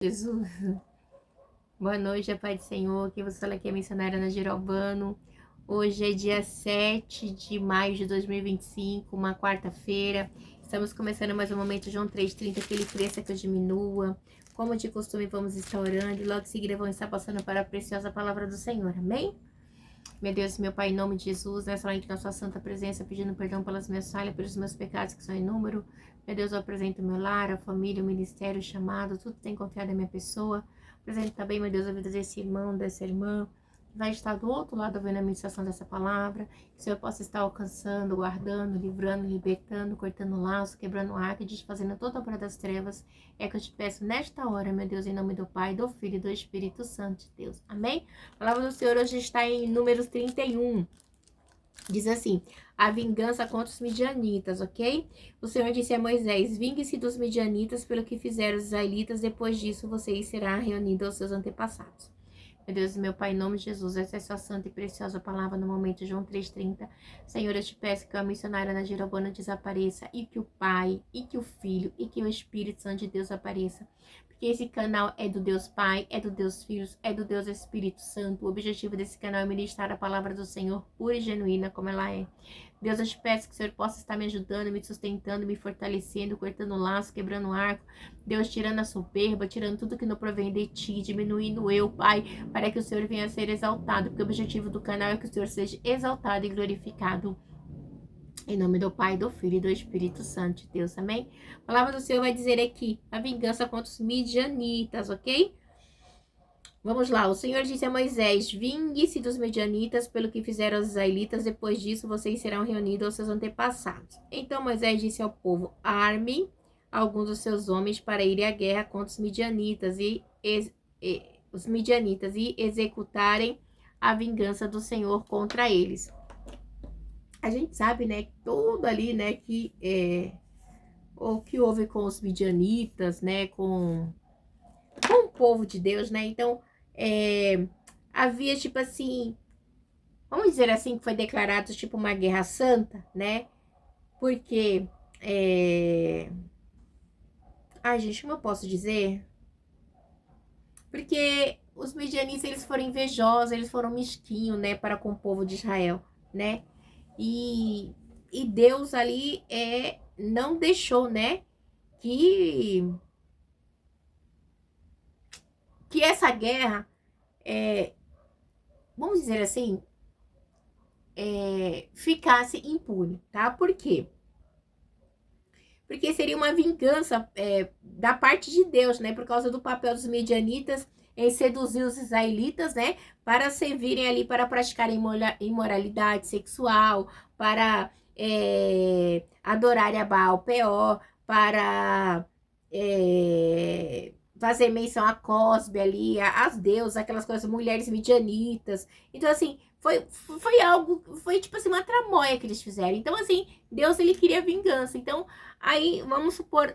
Jesus. Boa noite, Pai do Senhor. Quem você fala aqui é a missionária Ana Geralbano. Hoje é dia 7 de maio de 2025, uma quarta-feira. Estamos começando mais um momento, João 3,30, que ele cresça, que eu diminua. Como de costume, vamos estar orando e logo em seguida vamos estar passando para a preciosa palavra do Senhor. Amém? Meu Deus, meu Pai, em nome de Jesus, nessa noite na sua santa presença, pedindo perdão pelas minhas falhas, pelos meus pecados que são em número. Meu Deus, eu apresento o meu lar, a família, o ministério, o chamado, tudo que tem confiado em minha pessoa. Apresento também, meu Deus, a vida desse irmão, dessa irmã, que vai estar do outro lado vendo a ministração dessa palavra. Que o Senhor possa estar alcançando, guardando, livrando, libertando, cortando laço, quebrando arco e desfazendo toda a obra das trevas. É que eu te peço nesta hora, meu Deus, em nome do Pai, do Filho e do Espírito Santo de Deus. Amém? A palavra do Senhor hoje está em Números 31. Diz assim: a vingança contra os midianitas, ok? O Senhor disse a Moisés: vingue-se dos midianitas pelo que fizeram os israelitas, depois disso vocês serão reunidos aos seus antepassados. Meu Deus, meu Pai, em nome de Jesus, essa é a sua santa e preciosa palavra no momento, João 3,30. Senhor, eu te peço que a missionária Ana Geralbano desapareça, e que o Pai, e que o Filho, e que o Espírito Santo de Deus apareça. Porque esse canal é do Deus Pai, é do Deus Filho, é do Deus Espírito Santo. O objetivo desse canal é ministrar a palavra do Senhor pura e genuína como ela é. Deus, eu te peço que o Senhor possa estar me ajudando, me sustentando, me fortalecendo, cortando laço, quebrando arco. Deus, tirando a soberba, tirando tudo que não provém de ti, diminuindo eu, Pai, para que o Senhor venha a ser exaltado, porque o objetivo do canal é que o Senhor seja exaltado e glorificado. Em nome do Pai, do Filho e do Espírito Santo de Deus, amém? A palavra do Senhor vai dizer aqui, a vingança contra os midianitas, ok? Vamos lá, o Senhor disse a Moisés: vingue-se dos midianitas pelo que fizeram os israelitas, depois disso vocês serão reunidos aos seus antepassados. Então Moisés disse ao povo: arme alguns dos seus homens para irem à guerra contra os midianitas e executarem a vingança do Senhor contra eles. A gente sabe, né, tudo ali, né, que o que houve com os midianitas, né, com o povo de Deus, né? Então, havia, tipo assim, vamos dizer assim, que foi declarado, tipo, uma guerra santa, né? Porque, ai, gente, como eu posso dizer? Porque os midianitas, eles foram invejosos, eles foram mesquinhos, né, para com o povo de Israel, né? E, e Deus ali não deixou, né, que essa guerra, vamos dizer assim, ficasse impune, tá? Por quê? Porque seria uma vingança da parte de Deus, né? Por causa do papel dos midianitas em seduzir os israelitas, né? Para servirem ali para praticar imoralidade sexual, para adorarem a Baal Peor, para fazer menção a Cosbe ali, as deusas, aquelas coisas, mulheres midianitas. Então, assim, foi algo, foi tipo assim, uma tramóia que eles fizeram. Então, assim, Deus, ele queria vingança. Então, aí, vamos supor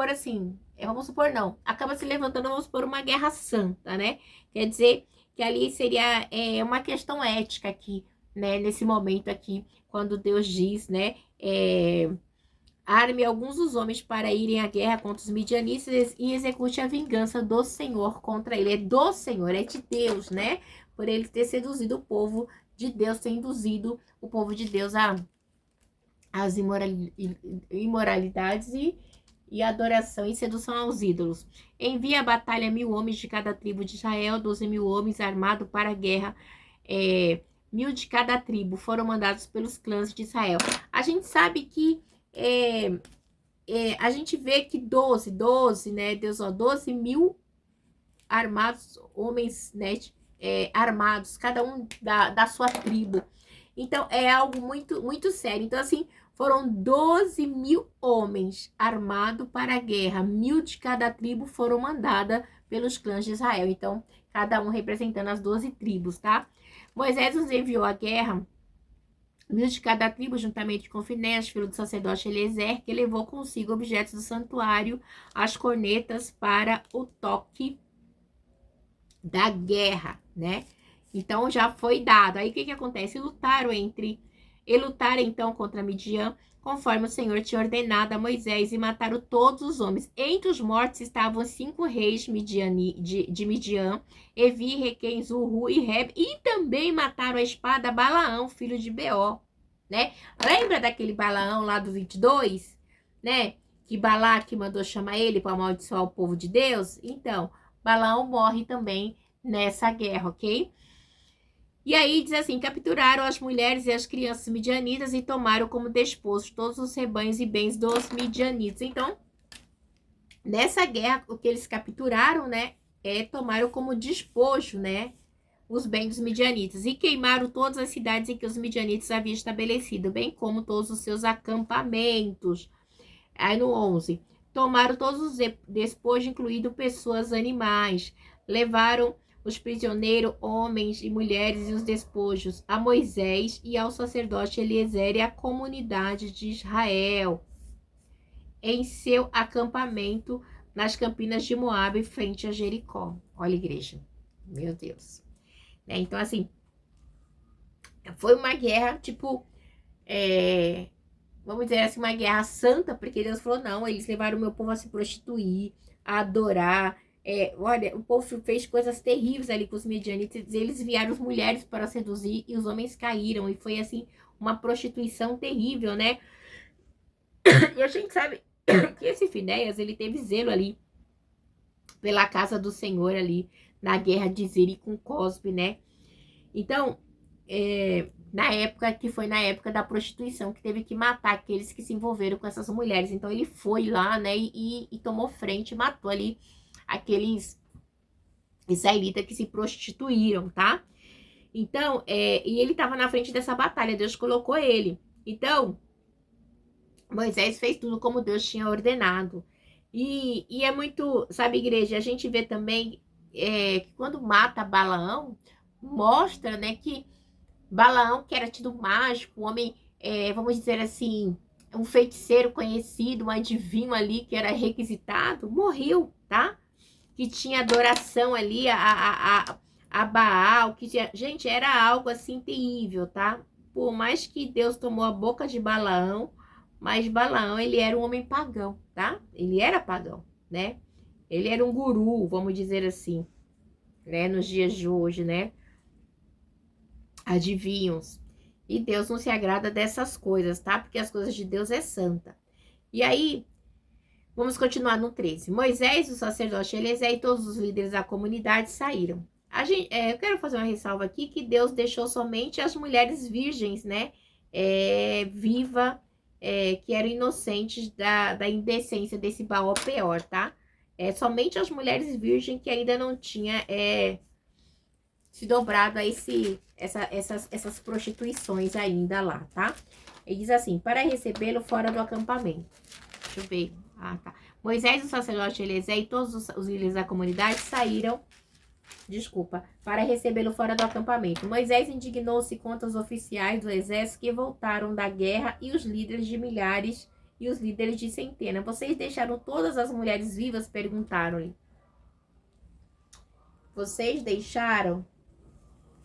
assim, vamos supor não, acaba se levantando, vamos supor, uma guerra santa, né? Quer dizer que ali seria uma questão ética aqui, né? Nesse momento aqui, quando Deus diz, né? Arme alguns dos homens para irem à guerra contra os midianitas e execute a vingança do Senhor contra ele. É do Senhor, é de Deus, né? Por ele ter seduzido o povo de Deus, ter induzido o povo de Deus às imoralidades e adoração e sedução aos ídolos. Envia a batalha 1.000 homens de cada tribo de Israel, 12.000 homens armados para a guerra. 1.000 de cada tribo foram mandados pelos clãs de Israel. A gente sabe que a gente vê que 12, né, Deus, 12.000 armados, homens, né, armados, cada um da sua tribo. Então, é algo muito, muito sério. Então, assim, foram 12.000 homens armados para a guerra. 1.000 de cada tribo foram mandadas pelos clãs de Israel. Então, cada um representando as 12 tribos, tá? Moisés os enviou à guerra, 1.000 de cada tribo, juntamente com Finés, filho do sacerdote Eliezer, que levou consigo objetos do santuário, as cornetas para o toque da guerra, né? Então, já foi dado. Aí, o que acontece? Lutaram entre E lutaram então contra Midian, conforme o Senhor tinha ordenado a Moisés, e mataram todos os homens. Entre os mortos estavam 5 reis de Midian, Evi, Requem, Zurru e Reb, e também mataram a espada Balaão, filho de Beó, né? Lembra daquele Balaão lá do 22, né? Que Balaque mandou chamar ele para amaldiçoar o povo de Deus? Então, Balaão morre também nessa guerra, ok? E aí diz assim, capturaram as mulheres e as crianças midianitas e tomaram como despojo todos os rebanhos e bens dos midianitas. Então, nessa guerra, o que eles capturaram, né, tomaram como despojo, né, os bens dos midianitas. E queimaram todas as cidades em que os midianitas haviam estabelecido, bem como todos os seus acampamentos. Aí no 11, tomaram todos os despojos, incluindo pessoas, animais. Levaram os prisioneiros, homens e mulheres e os despojos a Moisés e ao sacerdote Eliezer e à comunidade de Israel em seu acampamento nas campinas de Moabe, frente a Jericó. Olha, igreja, meu Deus. Então, assim, foi uma guerra, tipo, vamos dizer assim, uma guerra santa, porque Deus falou, não, eles levaram o meu povo a se prostituir, a adorar. Olha, o povo fez coisas terríveis ali com os midianitas, eles enviaram as mulheres para seduzir e os homens caíram, e foi assim, uma prostituição terrível, né? E a gente sabe que esse Finéias, ele teve zelo ali pela casa do Senhor ali, na guerra de Ziri com Cosbe, né? Então, na época da prostituição, que teve que matar aqueles que se envolveram com essas mulheres. Então, ele foi lá, né, e tomou frente, matou ali aqueles israelitas que se prostituíram, tá? Então, e ele estava na frente dessa batalha, Deus colocou ele. Então, Moisés fez tudo como Deus tinha ordenado. E é muito, sabe, igreja, a gente vê também que quando mata Balaão, mostra, né, que Balaão, que era tido mágico, um homem, vamos dizer assim, um feiticeiro conhecido, um adivinho ali que era requisitado, morreu, tá? Que tinha adoração ali a Baal, que tinha... Gente, era algo assim terrível, tá? Por mais que Deus tomou a boca de Balaão, mas Balaão, ele era um homem pagão, tá? Ele era pagão, né? Ele era um guru, vamos dizer assim, né? Nos dias de hoje, né? Adivinhos. E Deus não se agrada dessas coisas, tá? Porque as coisas de Deus é santa. E aí, vamos continuar no 13. Moisés, o sacerdote Eliezer e todos os líderes da comunidade saíram. Eu quero fazer uma ressalva aqui que Deus deixou somente as mulheres virgens, né? Viva, que eram inocentes da indecência desse Baal Peor, tá? Somente as mulheres virgens que ainda não tinha se dobrado a essas prostituições ainda lá, tá? Ele diz assim, para recebê-lo fora do acampamento. Deixa eu ver. Ah, tá. Moisés, o sacerdote Eliezer e todos os líderes da comunidade saíram, para recebê-lo fora do acampamento. Moisés indignou-se contra os oficiais do exército que voltaram da guerra e os líderes de milhares e os líderes de centenas. Vocês deixaram todas as mulheres vivas? Perguntaram-lhe. Vocês deixaram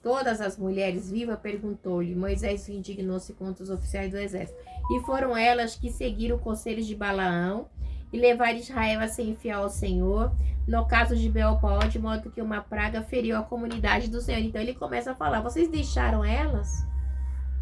todas as mulheres vivas? Perguntou-lhe. Moisés indignou-se contra os oficiais do exército. E foram elas que seguiram conselhos de Balaão e levaram Israel a ser infiel ao Senhor, no caso de Beopó, de modo que uma praga feriu a comunidade do Senhor. Então ele começa a falar, vocês deixaram elas,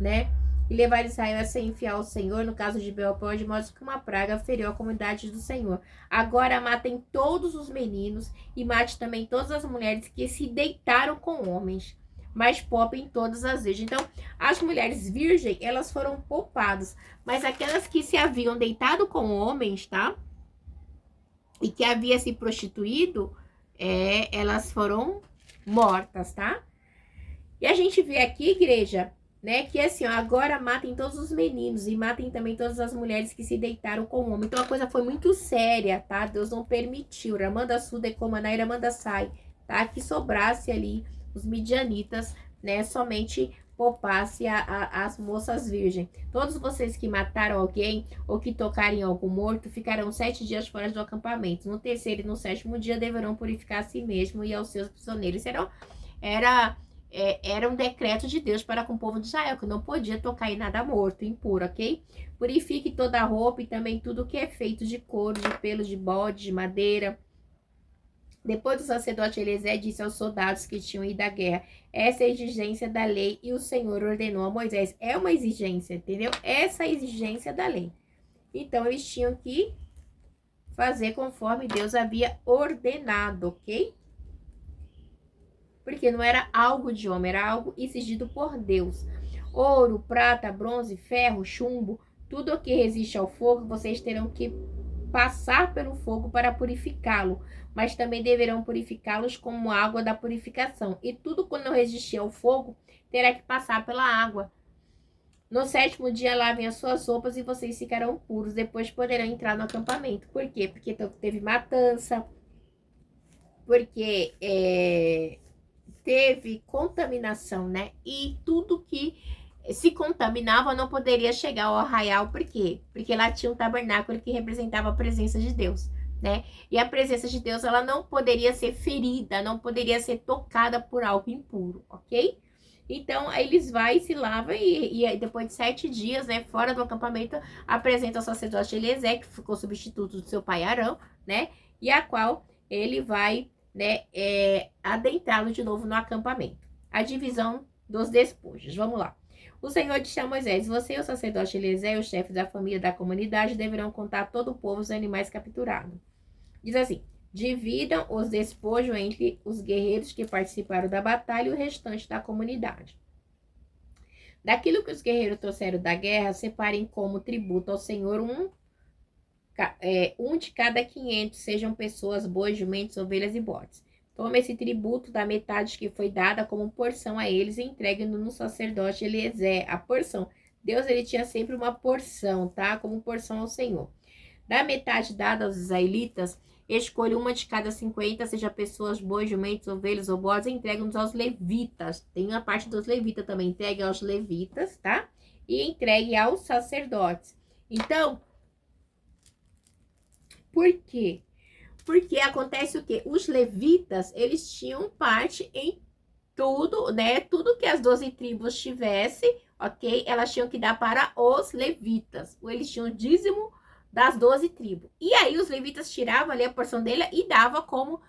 né? E levaram Israel a ser infiel ao Senhor, no caso de Beopó, de modo que uma praga feriu a comunidade do Senhor. Agora matem todos os meninos e mate também todas as mulheres que se deitaram com homens, mas poupem todas as virgens. Então, as mulheres virgens, elas foram poupadas, mas aquelas que se haviam deitado com homens, tá? E que havia se prostituído, elas foram mortas, tá? E a gente vê aqui, igreja, né, que assim, ó, agora matem todos os meninos e matem também todas as mulheres que se deitaram com o homem. Então a coisa foi muito séria, tá? Deus não permitiu. Ramanda Suda e Comanai Ramanda Sai, tá? Que sobrasse ali os midianitas, né? Somente poupasse as moças virgens. Todos vocês que mataram alguém ou que tocarem algo morto ficarão 7 dias fora do acampamento. No terceiro e no sétimo dia deverão purificar a si mesmo e aos seus prisioneiros. Era era um decreto de Deus para com o povo de Israel, que não podia tocar em nada morto, impuro, ok? Purifique toda a roupa e também tudo que é feito de couro, de pelo, de bode, de madeira. Depois o sacerdote Eliezer disse aos soldados que tinham ido à guerra: essa é a exigência da lei e o Senhor ordenou a Moisés. É uma exigência, entendeu? Essa é a exigência da lei. Então eles tinham que fazer conforme Deus havia ordenado, ok? Porque não era algo de homem, era algo exigido por Deus. Ouro, prata, bronze, ferro, chumbo, tudo o que resiste ao fogo, vocês terão que passar pelo fogo para purificá-lo, mas também deverão purificá-los como água da purificação. E tudo que não resistir ao fogo terá que passar pela água. No 7º dia, lavem as suas roupas e vocês ficarão puros. Depois poderão entrar no acampamento. Por quê? Porque teve matança, porque teve contaminação, né? E tudo que se contaminava não poderia chegar ao arraial. Por quê? Porque lá tinha um tabernáculo que representava a presença de Deus, né? E a presença de Deus, ela não poderia ser ferida, não poderia ser tocada por algo impuro, ok? Então, aí eles vão e se lavam e depois de 7 dias, né, fora do acampamento, apresenta ao sacerdote Eliezer, que ficou substituto do seu pai Arão, né? E a qual ele vai, né, adentrá-lo de novo no acampamento. A divisão dos despojos. Vamos lá. O Senhor disse a Moisés: você e o sacerdote Eliezer, o chefe da família da comunidade, deverão contar todo o povo os animais capturados. Diz assim: dividam os despojos entre os guerreiros que participaram da batalha e o restante da comunidade. Daquilo que os guerreiros trouxeram da guerra, separem como tributo ao Senhor um de cada 500, sejam pessoas, bois, jumentos, ovelhas e bodes. Tome esse tributo da metade que foi dada como porção a eles e entregue-no no sacerdote Eliezer. A porção. Deus, ele tinha sempre uma porção, tá? Como porção ao Senhor. Da metade dada aos israelitas, escolha uma de cada 50, seja pessoas, bois, jumentos, ovelhas ou bodes, entregue-nos aos levitas. Tem a parte dos levitas também, entregue aos levitas, tá? E entregue aos sacerdotes. Então, por quê? Porque acontece o quê? Os levitas, eles tinham parte em tudo, né? Tudo que as 12 tribos tivessem, ok? Elas tinham que dar para os levitas. Eles tinham o dízimo das 12 tribos. E aí os levitas tiravam ali a porção dele e dava como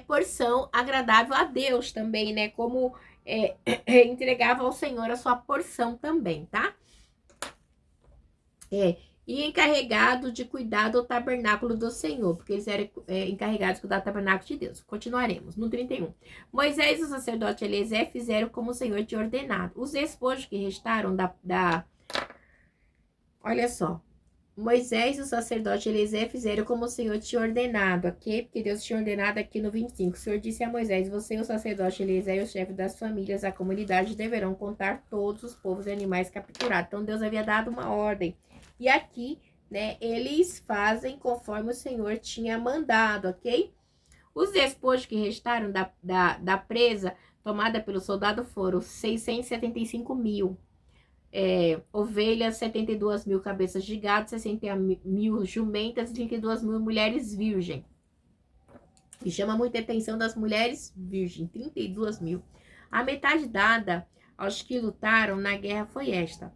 porção agradável a Deus também, né? Como entregava ao Senhor a sua porção também, tá? E encarregado de cuidar do tabernáculo do Senhor, porque eles eram encarregados de cuidar do tabernáculo de Deus. Continuaremos, no 31. Moisés e o sacerdote Eliezer fizeram como o Senhor tinha ordenado. Os despojos que restaram Olha só. Moisés e o sacerdote Eliezer fizeram como o Senhor tinha ordenado, ok? Porque Deus tinha ordenado aqui no 25. O Senhor disse a Moisés: você e o sacerdote Eliezer e o chefe das famílias da comunidade deverão contar todos os povos e animais capturados. Então Deus havia dado uma ordem. E aqui, né, eles fazem conforme o Senhor tinha mandado, ok? Os despojos que restaram da presa tomada pelo soldado foram 675 mil. Ovelhas, 72 mil cabeças de gado, 60 mil jumentas e 32 mil mulheres virgens. E chama muita atenção das mulheres virgens, 32 mil. A metade dada aos que lutaram na guerra foi esta: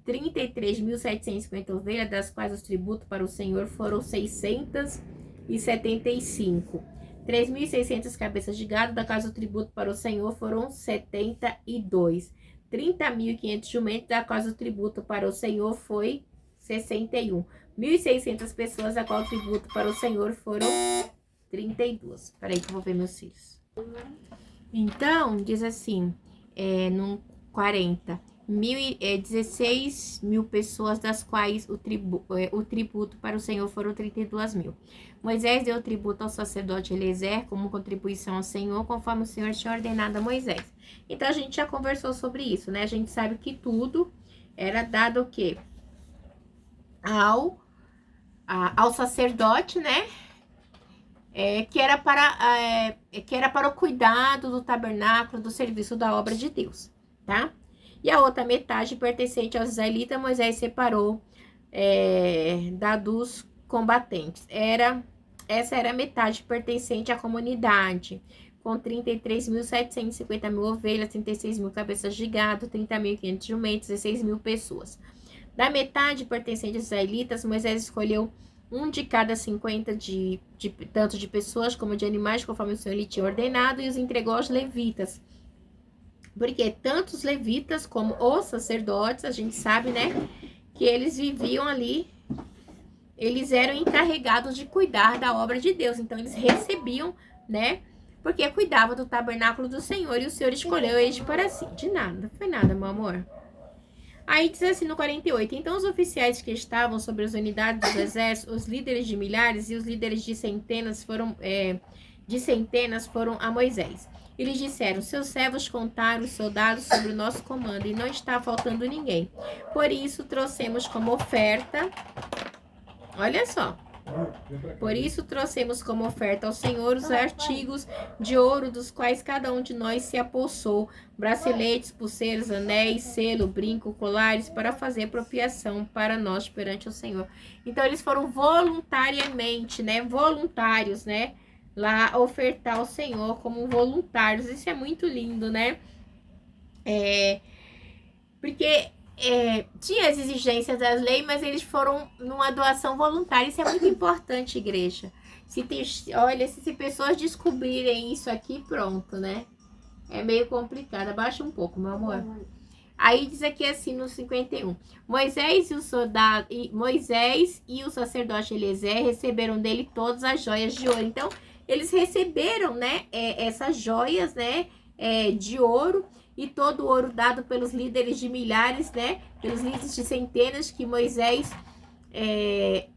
33.750 ovelhas, das quais os tributos para o Senhor foram 675. 3.600 cabeças de gado, da quais o tributo para o Senhor foram 72. 30.500 jumentos, da qual o tributo para o Senhor foi 61. 1.600 pessoas, da qual o tributo para o Senhor foram 32. Peraí que eu vou ver meus filhos. Então, diz assim, no 40, 16 mil pessoas, das quais o tributo para o Senhor foram 32 mil. Moisés deu tributo ao sacerdote Eliezer como contribuição ao Senhor, conforme o Senhor tinha ordenado a Moisés. Então, a gente já conversou sobre isso, né? A gente sabe que tudo era dado o quê? Ao sacerdote, né? Que era para o cuidado do tabernáculo, do serviço da obra de Deus, tá? E a outra metade pertencente aos israelitas, Moisés separou da dos combatentes. Essa era a metade pertencente à comunidade. com 33.750 mil ovelhas, 36 mil cabeças de gado, 30.500 jumentos, 16 mil pessoas. Da metade pertencente aos israelitas, Moisés escolheu um de cada 50 tanto de pessoas como de animais, conforme o Senhor lhe tinha ordenado, e os entregou aos levitas. Porque tanto os levitas como os sacerdotes, a gente sabe, né, que eles viviam ali, eles eram encarregados de cuidar da obra de Deus. Então, eles recebiam, né, porque cuidava do tabernáculo do Senhor, e o Senhor escolheu eles para si. De nada, não foi nada, meu amor. Aí diz assim no 48, então os oficiais que estavam sobre as unidades do exército, os líderes de milhares e os líderes de centenas foram a Moisés. Eles disseram, seus servos contaram os soldados sobre o nosso comando e não está faltando ninguém. Por isso trouxemos como oferta, olha só, por isso trouxemos como oferta ao Senhor os artigos de ouro dos quais cada um de nós se apossou, braceletes, pulseiras, anéis, selo, brinco, colares, para fazer apropriação para nós perante o Senhor. Então eles foram voluntariamente, né, voluntários, né, lá ofertar ao Senhor como voluntários. Isso é muito lindo, né? Porque tinha as exigências das leis, mas eles foram numa doação voluntária. Isso é muito importante, igreja. Olha, se pessoas descobrirem isso aqui, pronto, né? É meio complicado. Abaixa um pouco, meu amor. Aí diz aqui assim no 51. Moisés e o sacerdote Eliezer receberam dele todas as joias de ouro. Então, eles receberam, né, essas joias, né, de ouro, e todo o ouro dado pelos líderes de milhares, né, pelos líderes de centenas que Moisés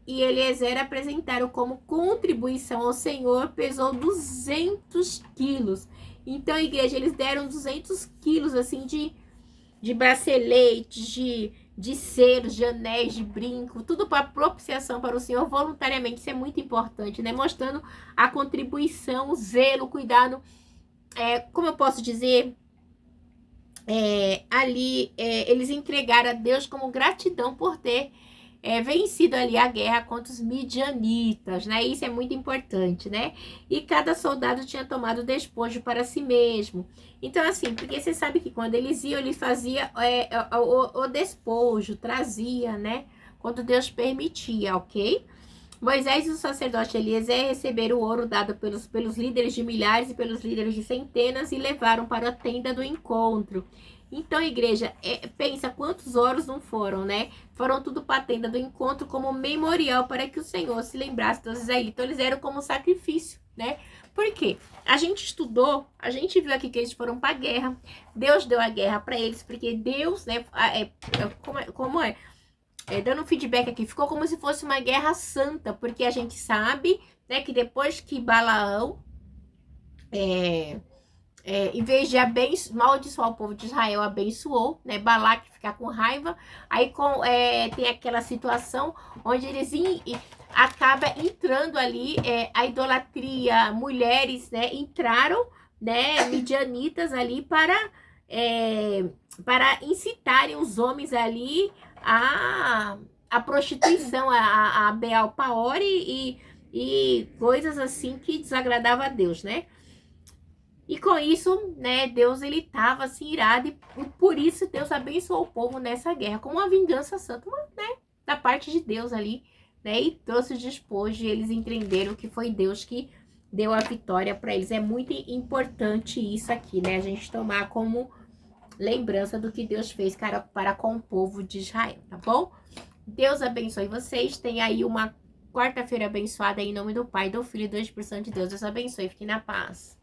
e Eliezer apresentaram como contribuição ao Senhor, pesou 200 quilos. Então, igreja, eles deram 200 quilos, assim, de braceletes, de selos, de anéis, de brinco, tudo para propiciação para o Senhor voluntariamente. Isso é muito importante, né? Mostrando a contribuição, o zelo, o cuidado, como eu posso dizer, ali eles entregaram a Deus como gratidão por ter vencido ali a guerra contra os midianitas, né? Isso é muito importante, né? E cada soldado tinha tomado despojo para si mesmo. Então, assim, porque você sabe que quando eles iam, eles faziam o despojo, trazia, né? Quando Deus permitia, ok? Moisés e o sacerdote Eliezer receberam o ouro dado pelos líderes de milhares e pelos líderes de centenas e levaram para a tenda do encontro. Então, igreja, pensa quantos ouros não foram, né? Foram tudo para a tenda do encontro como memorial para que o Senhor se lembrasse dos israelitas. Então, eles eram como sacrifício, né? Por quê? A gente estudou, a gente viu aqui que eles foram para a guerra. Deus deu a guerra para eles, porque Deus, né? Dando um feedback aqui, ficou como se fosse uma guerra santa, porque a gente sabe, né, que depois que Balaão, em vez de amaldiçoar o povo de Israel, abençoou, né, Balaque ficar com raiva, aí tem aquela situação onde eles acaba entrando ali, a idolatria, mulheres, né, entraram, né, midianitas ali para incitarem os homens ali a prostituição, a Baal Peor e coisas assim que desagradavam a Deus, né? E com isso, né, Deus ele estava assim irado, e por isso Deus abençoou o povo nessa guerra, como uma vingança santa, né, da parte de Deus ali, né, e trouxe o despojo, e eles entenderam que foi Deus que deu a vitória para eles. É muito importante isso aqui, né, a gente tomar como lembrança do que Deus fez para com o povo de Israel, tá bom? Deus abençoe vocês. Tenha aí uma quarta-feira abençoada em nome do Pai, do Filho e do Espírito Santo de Deus. Deus abençoe. Fiquem na paz.